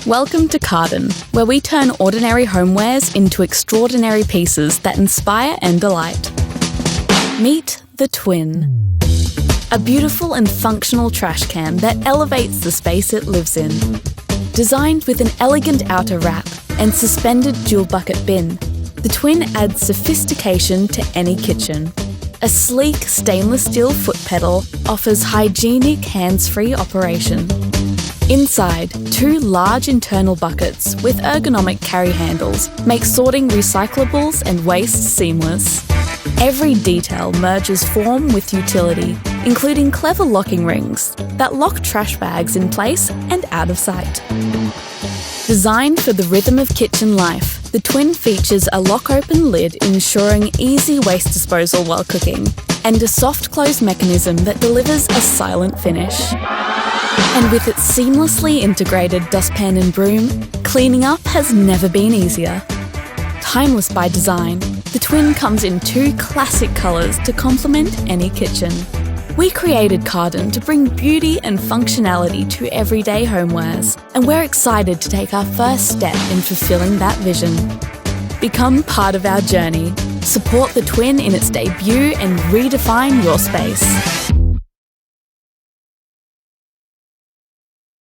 Welcome to Carden, where we turn ordinary homewares into extraordinary pieces that inspire and delight. Meet the Twin, a beautiful and functional trash can that elevates the space it lives in. Designed with an elegant outer wrap and suspended dual bucket bin, the Twin adds sophistication to any kitchen. A sleek stainless steel foot pedal offers hygienic hands-free operation. Inside, two large internal buckets with ergonomic carry handles make sorting recyclables and waste seamless. Every detail merges form with utility, including clever locking rings that lock trash bags in place and out of sight. Designed for the rhythm of kitchen life, the Twin features a lock-open lid ensuring easy waste disposal while cooking, and a soft-close mechanism that delivers a silent finish. And with its seamlessly integrated dustpan and broom, cleaning up has never been easier. Timeless by design, the Twin comes in two classic colours to complement any kitchen. We created Carden to bring beauty and functionality to everyday homewares, and we're excited to take our first step in fulfilling that vision. Become part of our journey. Support the Twin in its debut and redefine your space.